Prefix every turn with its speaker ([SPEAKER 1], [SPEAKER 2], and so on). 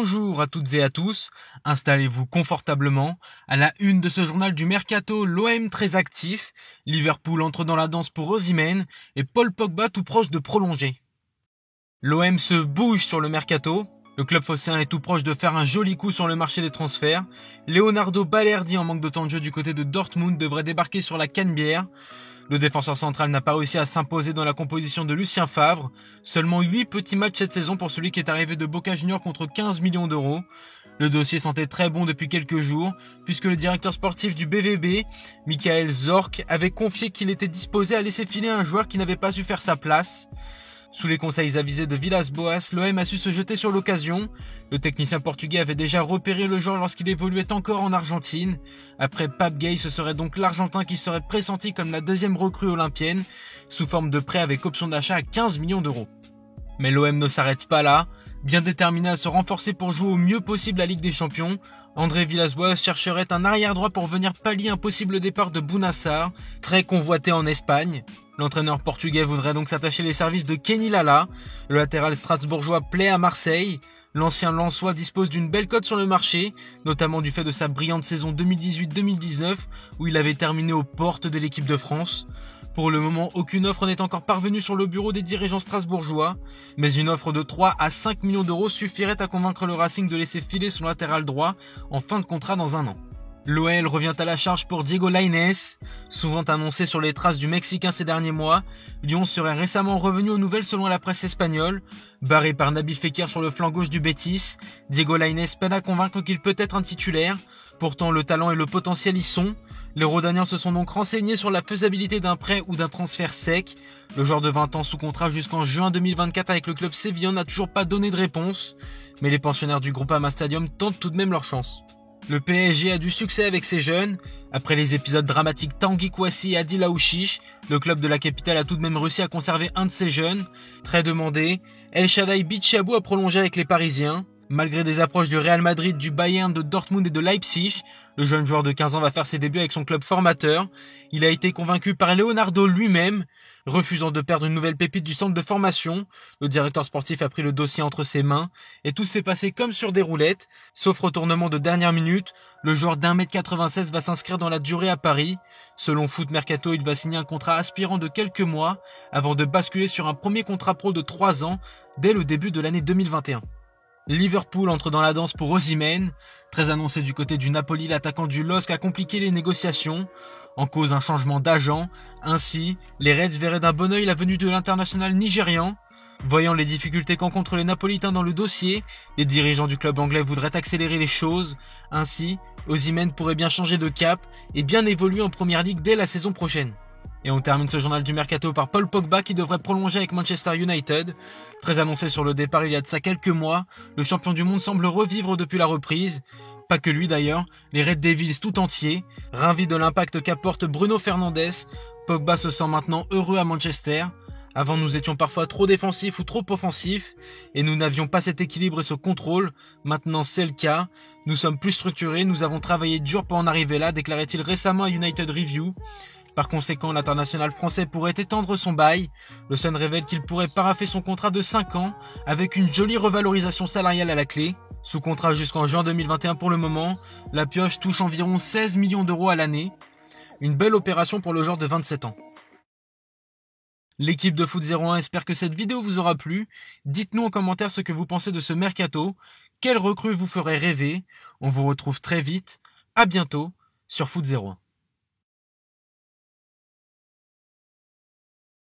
[SPEAKER 1] Bonjour à toutes et à tous, installez-vous confortablement. À la une de ce journal du Mercato, l'OM très actif, Liverpool entre dans la danse pour Osimhen et Paul Pogba tout proche de prolonger. L'OM se bouge sur le Mercato, le club phocéen est tout proche de faire un joli coup sur le marché des transferts. Leonardo Balerdi en manque de temps de jeu du côté de Dortmund devrait débarquer sur la Canebière. Le défenseur central n'a pas réussi à s'imposer dans la composition de Lucien Favre. Seulement 8 petits matchs cette saison pour celui qui est arrivé de Boca Juniors contre 15 millions d'euros. Le dossier sentait très bon depuis quelques jours, puisque le directeur sportif du BVB, Michael Zorc, avait confié qu'il était disposé à laisser filer un joueur qui n'avait pas su faire sa place. Sous les conseils avisés de Villas-Boas, l'OM a su se jeter sur l'occasion. Le technicien portugais avait déjà repéré le joueur lorsqu'il évoluait encore en Argentine. Après Pape Gueye, ce serait donc l'Argentin qui serait pressenti comme la deuxième recrue olympienne, sous forme de prêt avec option d'achat à 15 millions d'euros. Mais l'OM ne s'arrête pas là. Bien déterminé à se renforcer pour jouer au mieux possible la Ligue des Champions, André Villas-Boas chercherait un arrière-droit pour venir pallier un possible départ de Bounassar, très convoité en Espagne. L'entraîneur portugais voudrait donc s'attacher les services de Kenny Lala. Le latéral strasbourgeois plaît à Marseille. L'ancien Lensois dispose d'une belle cote sur le marché, notamment du fait de sa brillante saison 2018-2019, où il avait terminé aux portes de l'équipe de France. Pour le moment, aucune offre n'est encore parvenue sur le bureau des dirigeants strasbourgeois, mais une offre de 3 à 5 millions d'euros suffirait à convaincre le Racing de laisser filer son latéral droit en fin de contrat dans un an. L'OL revient à la charge pour Diego Lainez. Souvent annoncé sur les traces du Mexicain ces derniers mois, Lyon serait récemment revenu aux nouvelles selon la presse espagnole. Barré par Nabil Fekir sur le flanc gauche du Betis, Diego Lainez peine à convaincre qu'il peut être un titulaire. Pourtant, le talent et le potentiel y sont. Les Rodaniens se sont donc renseignés sur la faisabilité d'un prêt ou d'un transfert sec. Le joueur de 20 ans sous contrat jusqu'en juin 2024 avec le club sévillan n'a toujours pas donné de réponse. Mais les pensionnaires du Groupama Stadium tentent tout de même leur chance. Le PSG a du succès avec ses jeunes. Après les épisodes dramatiques Tanguy Kouassi et Adil Aouchiche, le club de la capitale a tout de même réussi à conserver un de ses jeunes. Très demandé, El Shaddai Bichabou a prolongé avec les Parisiens. Malgré des approches du Real Madrid, du Bayern, de Dortmund et de Leipzig, le jeune joueur de 15 ans va faire ses débuts avec son club formateur. Il a été convaincu par Leonardo lui-même. Refusant de perdre une nouvelle pépite du centre de formation, le directeur sportif a pris le dossier entre ses mains et tout s'est passé comme sur des roulettes, sauf retournement de dernière minute. Le joueur d'1m96 va s'inscrire dans la durée à Paris. Selon Foot Mercato, il va signer un contrat aspirant de quelques mois avant de basculer sur un premier contrat pro de 3 ans dès le début de l'année 2021. Liverpool entre dans la danse pour Osimhen. Très annoncé du côté du Napoli, l'attaquant du LOSC a compliqué les négociations. En cause un changement d'agent. Ainsi, les Reds verraient d'un bon œil la venue de l'international nigérian. Voyant les difficultés qu'encontrent les Napolitains dans le dossier, les dirigeants du club anglais voudraient accélérer les choses. Ainsi, Osimhen pourrait bien changer de cap et bien évoluer en Première Ligue dès la saison prochaine. Et on termine ce journal du Mercato par Paul Pogba qui devrait prolonger avec Manchester United. Très annoncé sur le départ il y a de ça quelques mois, le champion du monde semble revivre depuis la reprise. Pas que lui d'ailleurs, les Red Devils tout entiers, ravis de l'impact qu'apporte Bruno Fernandes. Pogba se sent maintenant heureux à Manchester. Avant nous étions parfois trop défensifs ou trop offensifs, et nous n'avions pas cet équilibre et ce contrôle. Maintenant c'est le cas. Nous sommes plus structurés, nous avons travaillé dur pour en arriver là, déclarait-il récemment à United Review. Par conséquent, l'international français pourrait étendre son bail. Le Sun révèle qu'il pourrait paraffer son contrat de 5 ans avec une jolie revalorisation salariale à la clé. Sous contrat jusqu'en juin 2021 pour le moment, la pioche touche environ 16 millions d'euros à l'année. Une belle opération pour le joueur de 27 ans. L'équipe de Foot 01 espère que cette vidéo vous aura plu. Dites-nous en commentaire ce que vous pensez de ce mercato. Quelle recrue vous ferait rêver? On vous retrouve très vite. À bientôt sur Foot 01.